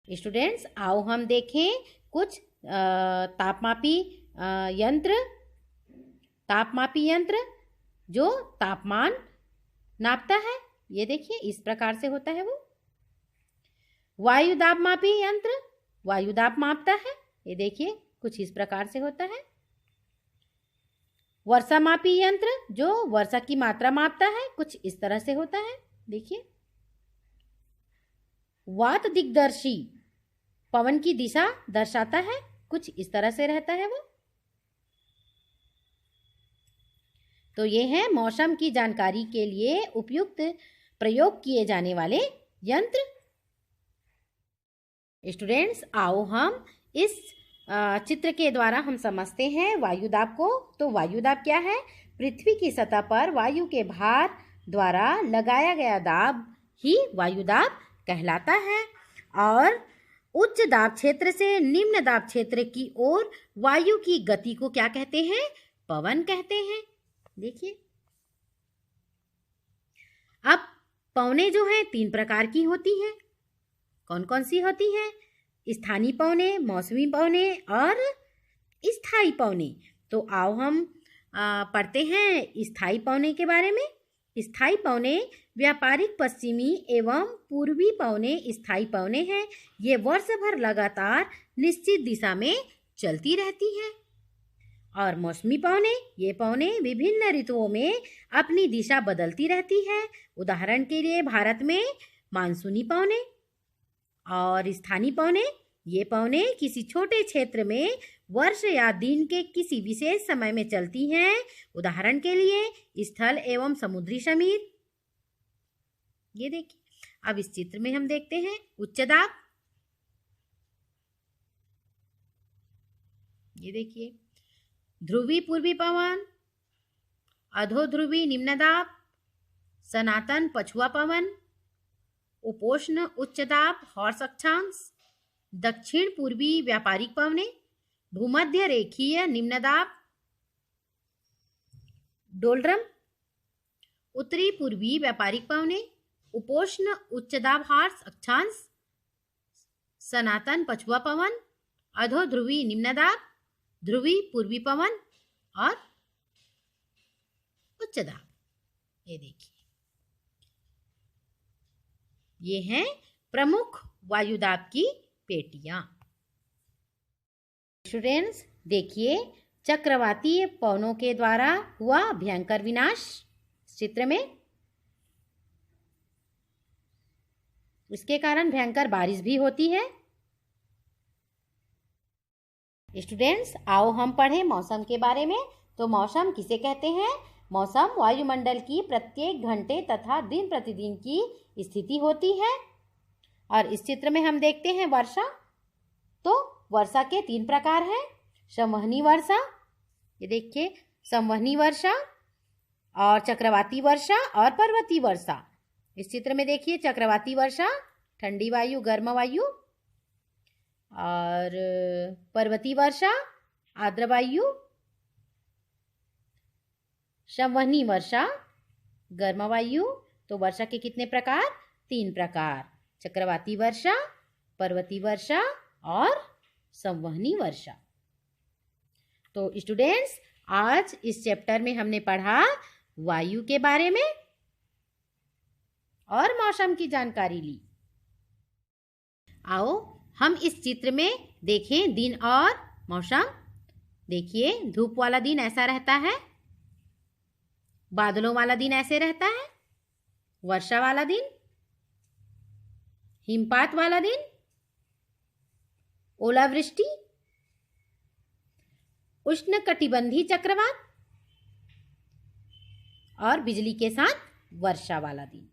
Students, आओ हम देखें कुछ तापमापी यंत्र जो तापमान नापता है। ये देखिए, इस प्रकार से होता है वो। वायु दाब मापी यंत्र वायु दाब मापता है। ये देखिए, कुछ इस प्रकार से होता है। वर्षा मापी यंत्र जो वर्षा की मात्रा मापता है, कुछ इस तरह से होता है। देखिए, वात दिग्दर्शी पवन की दिशा दर्शाता है, कुछ इस तरह से रहता है वो। तो ये है मौसम की जानकारी के लिए उपयुक्त प्रयोग किए जाने वाले यंत्र। स्टूडेंट्स, आओ हम इस चित्र के द्वारा हम समझते हैं वायुदाब को। तो वायुदाब क्या है? पृथ्वी की सतह पर वायु के भार द्वारा लगाया गया दाब ही वायुदाब कहलाता है। और उच्च दाब क्षेत्र से निम्न दाब क्षेत्र की ओर वायु की गति को क्या कहते हैं? पवन कहते हैं। देखिए, अब पवनें जो हैं 3 प्रकार की होती हैं। कौन कौन सी होती हैं? स्थानीय पवनें, मौसमी पवनें और स्थायी पवनें। तो आओ हम पढ़ते हैं स्थायी पवनें के बारे में। स्थायी पवनें व्यापारिक पश्चिमी एवं पूर्वी पवनें स्थायी पवनें हैं। ये वर्ष भर लगातार निश्चित दिशा में चलती रहती हैं। और मौसमी पवनें, ये पवनें विभिन्न ऋतुओं में अपनी दिशा बदलती रहती है। उदाहरण के लिए भारत में मानसूनी पवनें। और स्थानीय पवनें, ये पवनें किसी छोटे क्षेत्र में वर्ष या दिन के किसी विशेष समय में चलती हैं। उदाहरण के लिए स्थल एवं समुद्री समीर। ये देखिए, अब इस चित्र में हम देखते हैं उच्च दाब। ये देखिए, ध्रुवी पूर्वी पवन, अधोध्रुवी निम्न दाब, सनातन पछुआ पवन, उपोष्ण उच्च दाब हॉर्स अक्षांश, दक्षिण पूर्वी व्यापारिक पवनें, भूमध्य रेखीय निम्न दाब डोलड्रम, उत्तरी पूर्वी व्यापारिक पवनें, उपोष्ण उच्च दाब हॉर्स अक्षांश, सनातन पछुआ पवन, अधोध्रुवी निम्न दाब, ध्रुवी पूर्वी पवन और उच्च दाब। ये देखिए, ये हैं प्रमुख वायुदाब की पेटियां। स्टूडेंट्स, देखिए, चक्रवातीय पवनों के द्वारा हुआ भयंकर विनाश चित्र में। इसके कारण भयंकर बारिश भी होती है। स्टूडेंट्स, आओ हम पढ़ें मौसम के बारे में। तो मौसम किसे कहते हैं? मौसम वायुमंडल की प्रत्येक घंटे तथा दिन प्रतिदिन की स्थिति होती है। और इस चित्र में हम देखते हैं वर्षा। तो वर्षा के 3 प्रकार हैं। संवहनी वर्षा, ये देखिए, संवहनी वर्षा, और चक्रवाती वर्षा और पर्वतीय वर्षा। इस चित्र में देखिए, चक्रवाती वर्षा ठंडी वायु, गर्म वायु, और पर्वतीय वर्षा आर्द्र वायु। संवहनी वर्षा गर्म वायु। तो वर्षा के कितने प्रकार? 3 प्रकार। चक्रवाती वर्षा, पर्वतीय वर्षा और संवहनी वर्षा। तो स्टूडेंट्स, आज इस चैप्टर में हमने पढ़ा वायु के बारे में और मौसम की जानकारी ली। आओ हम इस चित्र में देखें दिन और मौसम। देखिए, धूप वाला दिन ऐसा रहता है, बादलों वाला दिन ऐसे रहता है, वर्षा वाला दिन, हिमपात वाला दिन, ओलावृष्टि, उष्णकटिबंधीय चक्रवात और बिजली के साथ वर्षा वाला दिन।